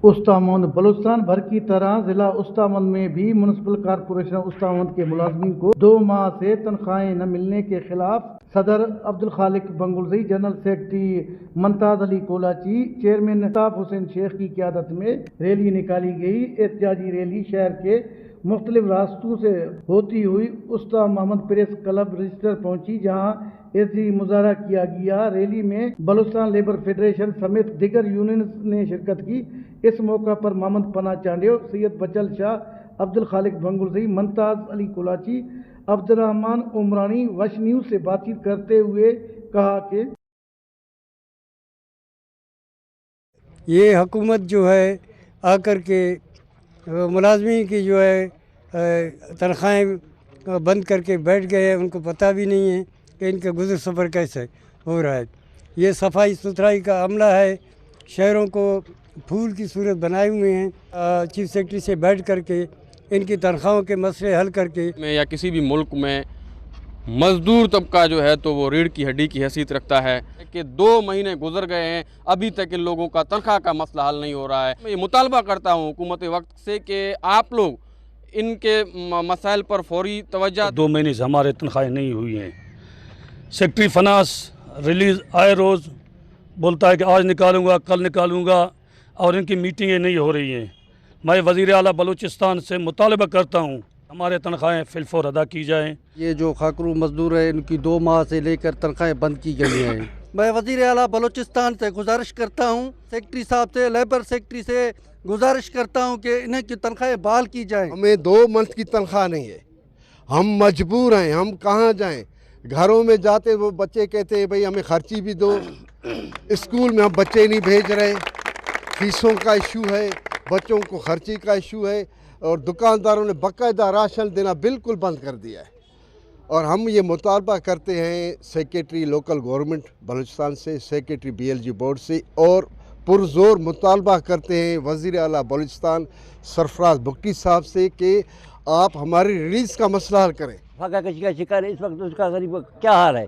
استامند بلوچستان بھر کی طرح ضلع استامند میں بھی میونسپل کارپوریشن استامند کے ملازمین کو 2 ماہ سے تنخواہیں نہ ملنے کے خلاف صدر عبدالخالق بنگلزئی، جنرل سیکرٹری ممتاز علی کولاچی، چیئرمین الطاف حسین شیخ کی قیادت میں ریلی نکالی گئی۔ احتجاجی ریلی شہر کے مختلف راستوں سے ہوتی ہوئی استامند پریس کلب رجسٹر پہنچی، جہاں احتجاجی مظاہرہ کیا گیا۔ ریلی میں بلوچستان لیبر فیڈریشن سمیت دیگر یونینز نے شرکت کی۔ اس موقع پر محمد پناہ چانڈیو، سید بچل شاہ، عبدالخالق بنگلزئی، ممتاز علی کولاچی، عبدالرحمان عمرانی وش نیوز سے بات چیت کرتے ہوئے کہا کہ یہ حکومت جو ہے آ کر کے ملازمین کی جو ہے تنخواہیں بند کر کے بیٹھ گئے ہیں، ان کو پتہ بھی نہیں ہے کہ ان کا گزر سفر کیسے ہو رہا ہے۔ یہ صفائی ستھرائی کا عملہ ہے، شہروں کو پھول کی صورت بنائے ہوئے ہیں۔ چیف سیکرٹری سے بیٹھ کر کے ان کی تنخواہوں کے مسئلے حل کر کے میں یا کسی بھی ملک میں مزدور طبقہ جو ہے تو وہ ریڑھ کی ہڈی کی حیثیت رکھتا ہے کہ 2 مہینے گزر گئے ہیں، ابھی تک ان لوگوں کا تنخواہ کا مسئلہ حل نہیں ہو رہا ہے۔ میں یہ مطالبہ کرتا ہوں حکومت وقت سے کہ آپ لوگ ان کے مسائل پر فوری توجہ 2 مہینے سے ہمارے تنخواہیں نہیں ہوئی ہیں۔ سیکرٹری فنانس ریلیز آئے روز بولتا ہے کہ آج نکالوں گا، کل نکالوں گا، اور ان کی میٹنگیں نہیں ہو رہی ہیں۔ میں وزیر اعلیٰ بلوچستان سے مطالبہ کرتا ہوں ہمارے تنخواہیں فی الفور ادا کی جائیں۔ یہ جو خاکرو مزدور ہے ان کی 2 ماہ سے لے کر تنخواہیں بند کی گئی ہیں۔ میں وزیر اعلیٰ بلوچستان سے گزارش کرتا ہوں، سیکرٹری صاحب سے، لیبر سیکرٹری سے گزارش کرتا ہوں کہ انہیں کی تنخواہیں بحال کی جائیں۔ ہمیں 2 منتھ کی تنخواہ نہیں ہے، ہم مجبور ہیں، ہم کہاں جائیں؟ گھروں میں جاتے وہ بچے کہتے ہیں بھئی ہمیں خرچی بھی دو، اسکول میں ہم بچے نہیں بھیج رہے، فیسوں کا ایشو ہے، بچوں کو خرچی کا ایشو ہے، اور دکانداروں نے باقاعدہ راشن دینا بالکل بند کر دیا ہے۔ اور ہم یہ مطالبہ کرتے ہیں سیکرٹری لوکل گورنمنٹ بلوچستان سے، سیکرٹری BLG بورڈ سے، اور پرزور مطالبہ کرتے ہیں وزیر اعلیٰ بلوچستان سرفراز بگٹی صاحب سے کہ آپ ہماری ریلیز کا مسئلہ حل کریں۔ فاقہ کشی کا شکار ہے، اس وقت اس کا غریب کا کیا حال ہے؟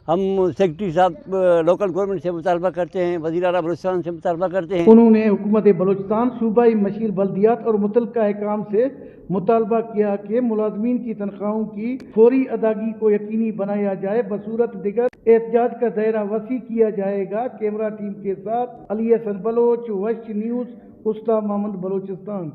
ہم سیکرٹری صاحب لوکل گورنمنٹ سے مطالبہ کرتے ہیں، وزیر اعلیٰ بلوچستان سے مطالبہ کرتے ہیں۔ انہوں نے حکومت بلوچستان، صوبائی مشیر بلدیات اور متعلقہ حکام سے مطالبہ کیا کہ ملازمین کی تنخواہوں کی فوری ادائیگی کو یقینی بنایا جائے، بصورت دیگر احتجاج کا دائرہ وسیع کیا جائے گا۔ کیمرہ ٹیم کے ساتھ علی حسن بلوچ، وش نیوز، استامند بلوچستان۔